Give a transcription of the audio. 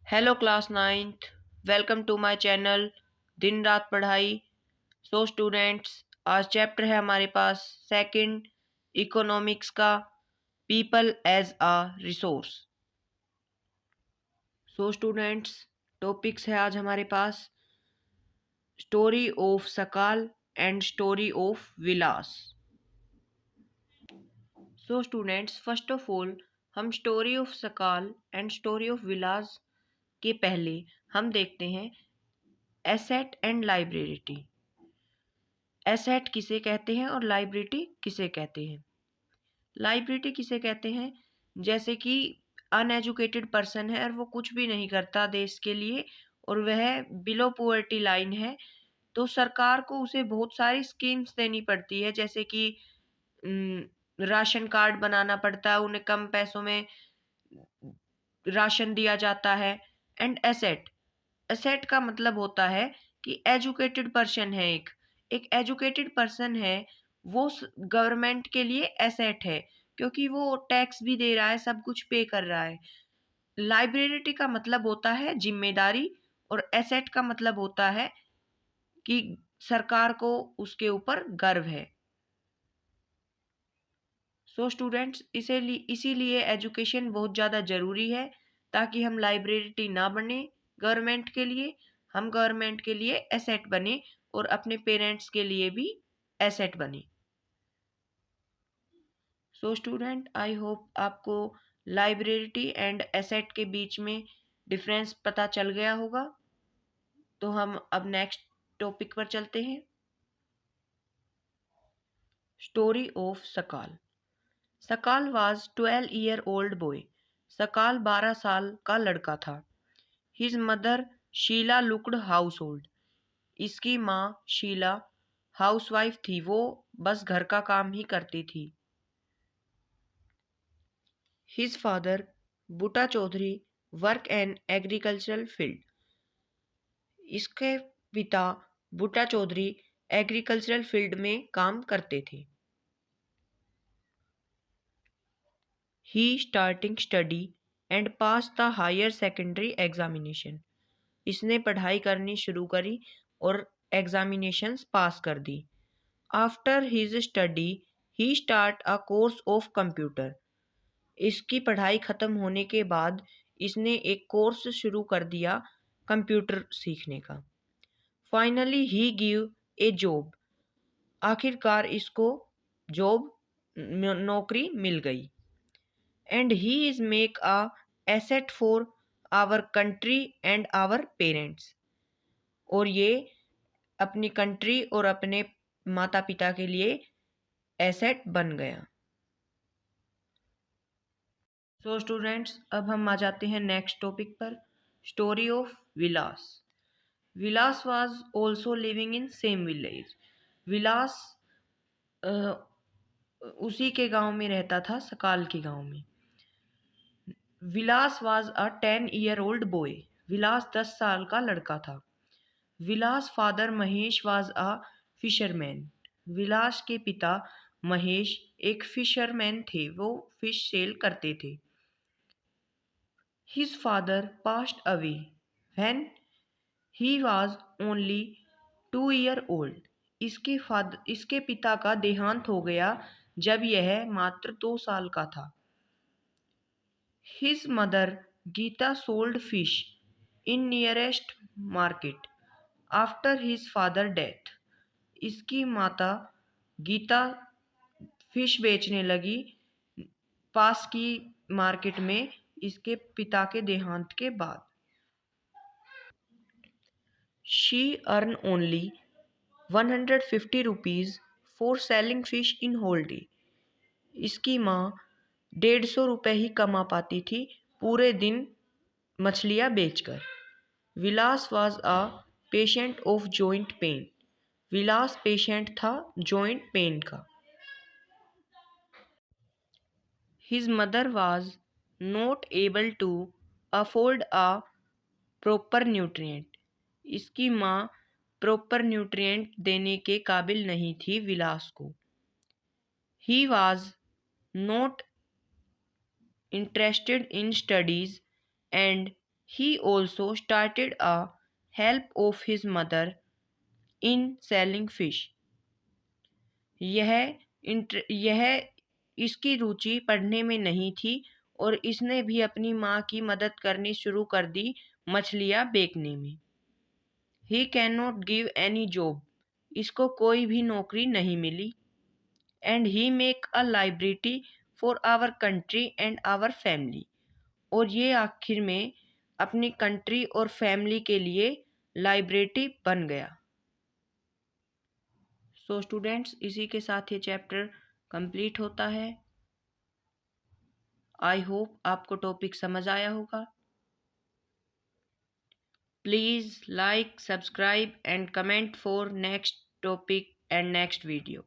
Hello class ninth, welcome to my channel दिन रात पढ़ाई। सो स्टूडेंट्स, आज चैप्टर है हमारे पास सेकंड इकोनॉमिक्स का, people as a resource. So students, topics है आज हमारे पास story of Sakal and story of Vilas. So students, first of all हम story of Sakal and story of Vilas के पहले हम देखते हैं एसेट एंड लाइब्रेरिटी। एसेट किसे कहते हैं और लाइब्रेरिटी किसे कहते हैं? लाइब्रेरिटी किसे कहते हैं? जैसे कि अनएजुकेटेड पर्सन है और वो कुछ भी नहीं करता देश के लिए और वह बिलो पुअर्टी लाइन है, तो सरकार को उसे बहुत सारी स्कीम्स देनी पड़ती है, जैसे कि राशन कार्ड बनाना पड़ता है, उन्हें कम पैसों में राशन दिया जाता है। एंड एसेट, एसेट का मतलब होता है कि एजुकेटेड पर्सन है, एक एजुकेटेड पर्सन है, वो गवर्नमेंट के लिए एसेट है क्योंकि वो टैक्स भी दे रहा है, सब कुछ पे कर रहा है। लाइब्रेरिटी का मतलब होता है जिम्मेदारी और एसेट का मतलब होता है कि सरकार को उसके ऊपर गर्व है। सो स्टूडेंट्स, इसीलिए एजुकेशन बहुत ज़्यादा ज़रूरी है ताकि हम लाइब्रेरिटी ना बने गवर्नमेंट के लिए, हम गवर्नमेंट के लिए एसेट बने और अपने पेरेंट्स के लिए भी एसेट बने। सो स्टूडेंट, आई होप आपको लाइब्रेरिटी एंड एसेट के बीच में डिफरेंस पता चल गया होगा। तो हम अब नेक्स्ट टॉपिक पर चलते हैं, स्टोरी ऑफ सकाल। सकाल वाज 12-year-old boy। सकाल 12 साल का लड़का था। His mother Sheela looked household. इसकी माँ शीला हाउसवाइफ थी, वो बस घर का काम ही करती थी। His father Buta Chaudhary work in agricultural field. इसके पिता बूटा चौधरी एग्रीकल्चरल फील्ड में काम करते थे। He starting study and pass the higher secondary examination. इसने पढ़ाई करनी शुरू करी और एग्जामिनेशंस पास कर दी। After his study he start a course of computer. इसकी पढ़ाई ख़त्म होने के बाद इसने एक कोर्स शुरू कर दिया कंप्यूटर सीखने का। Finally he give a job. आखिरकार इसको जॉब नौकरी मिल गई। And he is make a asset for our country and our parents. और ये अपनी कंट्री और अपने माता पिता के लिए एसेट बन गया। सो स्टूडेंट्स, अब हम आ जाते हैं नेक्स्ट टॉपिक पर, story of Vilas. Vilas was also living in same village. Vilas उसी के गांव में रहता था, सकाल के गांव में। विलास वाज अ 10-year-old बॉय। विलास 10 साल का लड़का था। Vilas father Mahesh was a fisherman. Vilas के पिता महेश एक फिशरमैन थे, वो फिश सेल करते थे। His father passed away when he was only 2-year-old। इसके पिता का देहांत हो गया जब यह मात्र 2 साल का था। His mother Geeta sold fish in nearest market after his father death. इसकी माता गीता फिश बेचने लगी पास की मार्केट में इसके पिता के देहांत के बाद। She earn only 150 rupees for selling fish in whole day. इसकी माँ 150 रुपये ही कमा पाती थी पूरे दिन मछलियाँ बेचकर। Vilas was a patient of joint pain. Vilas patient था जॉइंट पेन का। His mother was not able to afford a proper nutrient. इसकी माँ प्रॉपर न्यूट्रिएंट देने के काबिल नहीं थी विलास को। He was not interested in studies and He also started a help of his mother in selling fish. यह इसकी रुचि पढ़ने में नहीं थी और इसने भी अपनी माँ की मदद करनी शुरू कर दी मछलियाँ बेचने में। He can not give any job, इसको कोई भी नौकरी नहीं मिली। And he make a library for our country and our family, और ये आखिर में अपनी कंट्री और फैमिली के लिए लाइब्रेरी बन गया। सो स्टूडेंट्स, इसी के साथ ये चैप्टर कंप्लीट होता है। आई होप आपको टॉपिक समझ आया होगा। Please like, subscribe and comment for next topic and next video.